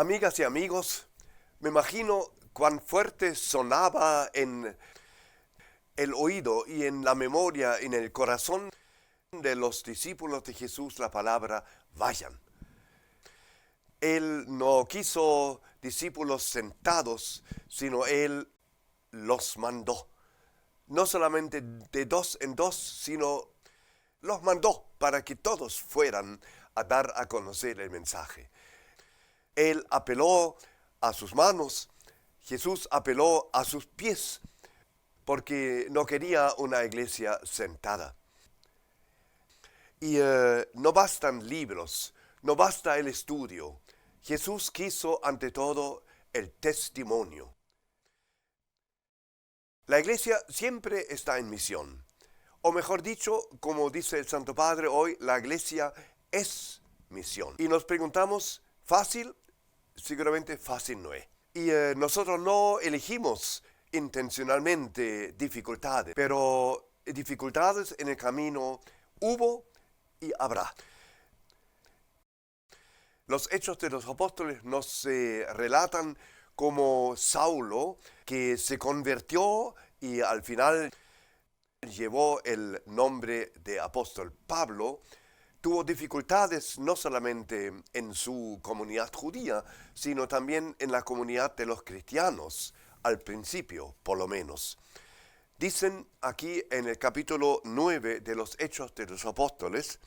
Amigas y amigos, me imagino cuán fuerte sonaba en el oído y en la memoria, en el corazón de los discípulos de Jesús la palabra vayan. Él no quiso discípulos sentados, sino Él los mandó. No solamente de dos en dos, sino los mandó para que todos fueran a dar a conocer el mensaje. Él apeló a sus manos, Jesús apeló a sus pies, porque no quería una iglesia sentada. Y no bastan libros, no basta el estudio. Jesús quiso ante todo el testimonio. La iglesia siempre está en misión. O mejor dicho, como dice el Santo Padre hoy, la iglesia es misión. Y nos preguntamos, ¿fácil? Seguramente fácil no es. Y nosotros no elegimos intencionalmente dificultades, pero dificultades en el camino hubo y habrá. Los hechos de los apóstoles nos relatan como Saulo, que se convirtió y al final llevó el nombre de apóstol Pablo, tuvo dificultades no solamente en su comunidad judía, sino también en la comunidad de los cristianos, al principio por lo menos. Dicen aquí en el capítulo 9 de los Hechos de los Apóstoles: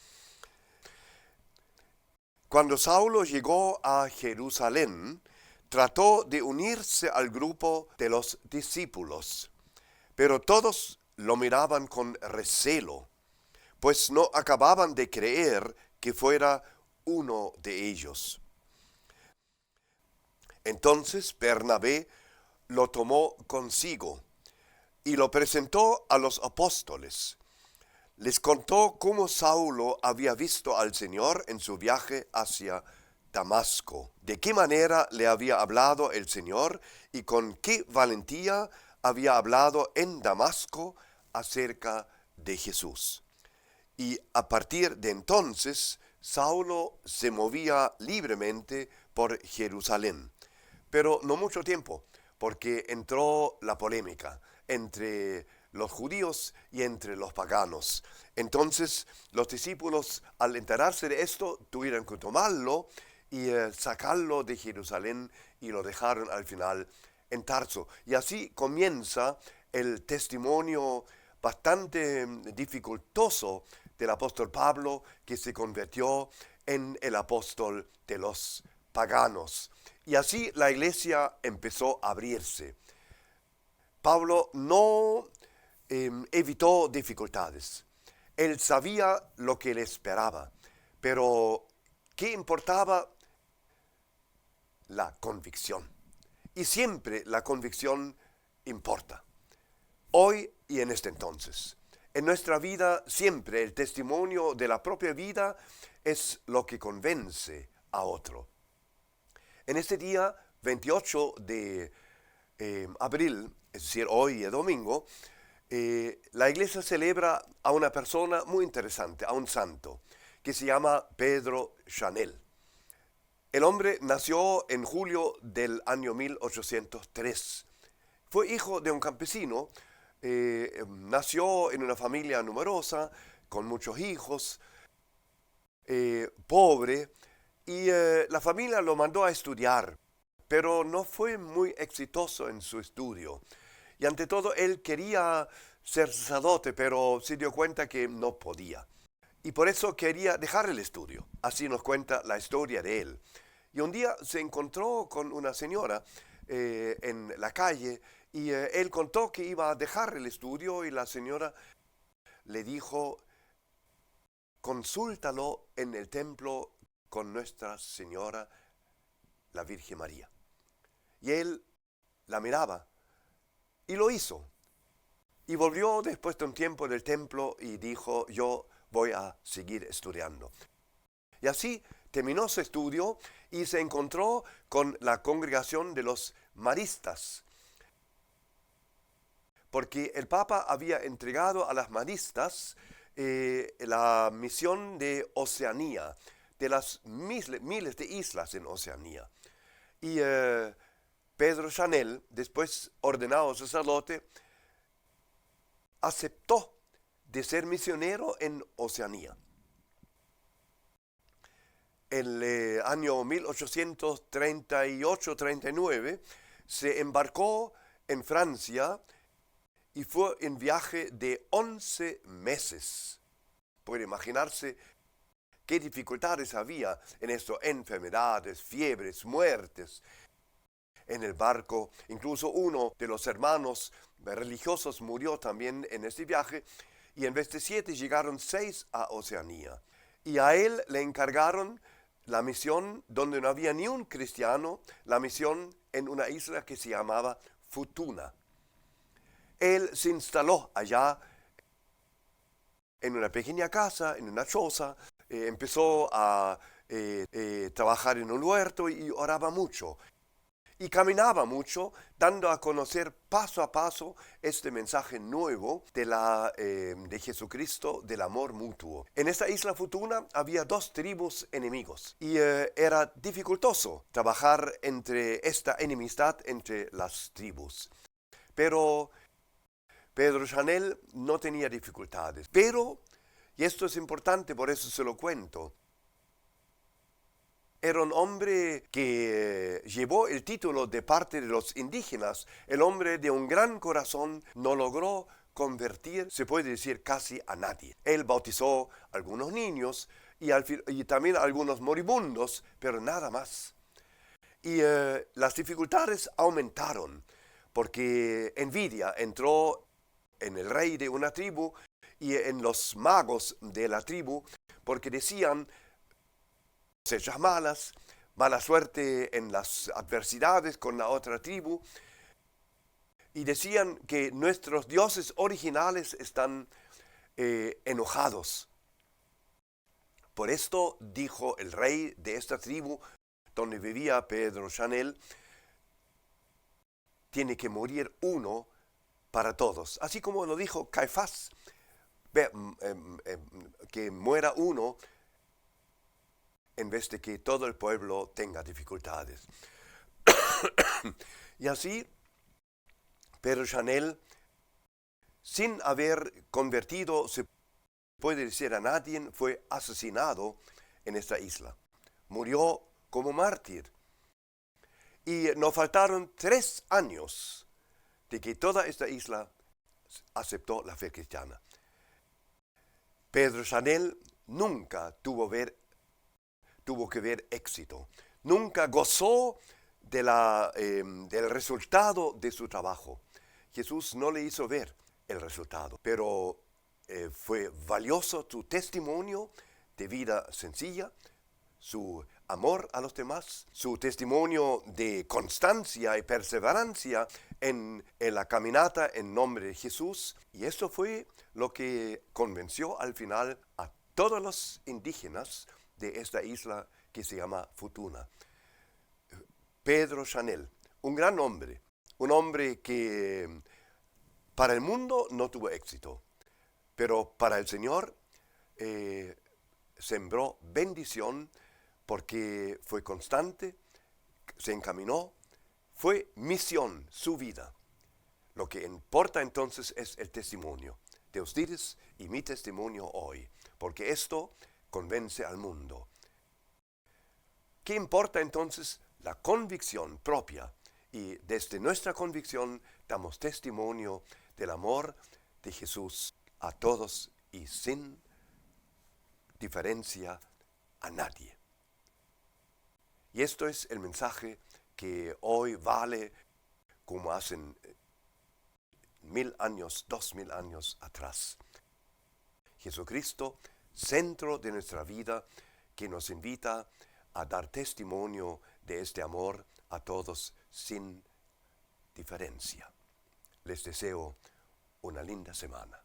cuando Saulo llegó a Jerusalén, trató de unirse al grupo de los discípulos, pero todos lo miraban con recelo, pues no acababan de creer que fuera uno de ellos. Entonces Bernabé lo tomó consigo y lo presentó a los apóstoles. Les contó cómo Saulo había visto al Señor en su viaje hacia Damasco, de qué manera le había hablado el Señor y con qué valentía había hablado en Damasco acerca de Jesús. Y a partir de entonces, Saulo se movía libremente por Jerusalén, pero no mucho tiempo, porque entró la polémica entre los judíos y entre los paganos. Entonces los discípulos, al enterarse de esto, tuvieron que tomarlo y sacarlo de Jerusalén, y lo dejaron al final en Tarso. Y así comienza el testimonio bastante dificultoso del apóstol Pablo, que se convirtió en el apóstol de los paganos. Y así la iglesia empezó a abrirse. Pablo no evitó dificultades. Él sabía lo que le esperaba, pero ¿qué importaba? La convicción. Y siempre la convicción importa. Hoy y en este entonces. En nuestra vida siempre el testimonio de la propia vida es lo que convence a otro. En este día 28 de abril, es decir, hoy es domingo, la iglesia celebra a una persona muy interesante, a un santo, que se llama Pedro Chanel. El hombre nació en julio del año 1803. Fue hijo de un campesino. Nació en una familia numerosa, con muchos hijos, pobre, y la familia lo mandó a estudiar, pero no fue muy exitoso en su estudio. Y ante todo él quería ser sacerdote, pero se dio cuenta que no podía. Y por eso quería dejar el estudio. Así nos cuenta la historia de él. Y un día se encontró con una señora en la calle, y él contó que iba a dejar el estudio, y la señora le dijo: consúltalo en el templo con Nuestra Señora, la Virgen María. Y él la miraba y lo hizo. Y volvió después de un tiempo del templo y dijo: yo voy a seguir estudiando. Y así terminó su estudio y se encontró con la congregación de los maristas, porque el Papa había entregado a las maristas la misión de Oceanía, de las miles de islas en Oceanía. Y Pedro Chanel, después ordenado sacerdote, aceptó de ser misionero en Oceanía. En el año 1838-39 se embarcó en Francia y fue en viaje de 11 meses. Puede imaginarse qué dificultades había en esto, enfermedades, fiebres, muertes en el barco. Incluso uno de los hermanos religiosos murió también en este viaje, y en vez de 7 llegaron 6 a Oceanía. Y a él le encargaron la misión donde no había ni un cristiano, la misión en una isla que se llamaba Futuna. Él se instaló allá en una pequeña casa, en una choza, empezó a trabajar en un huerto y oraba mucho. Y caminaba mucho, dando a conocer paso a paso este mensaje nuevo de Jesucristo, del amor mutuo. En esta isla Futuna había 2 tribus enemigos y era dificultoso trabajar entre esta enemistad entre las tribus. Pero Pedro Chanel no tenía dificultades. Pero, y esto es importante, por eso se lo cuento, era un hombre que llevó el título de parte de los indígenas. El hombre de un gran corazón no logró convertir, se puede decir, casi a nadie. Él bautizó a algunos niños y también a algunos moribundos, pero nada más. Y las dificultades aumentaron porque envidia entró en el rey de una tribu y en los magos de la tribu, porque decían cosechas malas, mala suerte en las adversidades con la otra tribu, y decían que nuestros dioses originales están enojados. Por esto dijo el rey de esta tribu, donde vivía Pedro Chanel, tiene que morir uno para todos. Así como lo dijo Caifás, que muera uno en vez de que todo el pueblo tenga dificultades. Y así, Pedro Chanel, sin haber convertido, se puede decir, a nadie, fue asesinado en esta isla. Murió como mártir. Y nos faltaron 3 años de que toda esta isla aceptó la fe cristiana. Pedro Chanel nunca tuvo que ver éxito. Nunca gozó del resultado de su trabajo. Jesús no le hizo ver el resultado, pero fue valioso su testimonio de vida sencilla, su amor a los demás, su testimonio de constancia y perseverancia en la caminata en nombre de Jesús. Y esto fue lo que convenció al final a todos los indígenas de esta isla que se llama Futuna. Pedro Chanel, un gran hombre, un hombre que para el mundo no tuvo éxito, pero para el Señor sembró bendición porque fue constante, se encaminó, fue misión su vida. Lo que importa entonces es el testimonio de ustedes y mi testimonio hoy, porque esto convence al mundo. ¿Qué importa entonces? La convicción propia, y desde nuestra convicción damos testimonio del amor de Jesús a todos y sin diferencia a nadie. Y esto es el mensaje que hoy vale como hacen 1000 años, 2000 años atrás. Jesucristo, centro de nuestra vida, que nos invita a dar testimonio de este amor a todos sin diferencia. Les deseo una linda semana.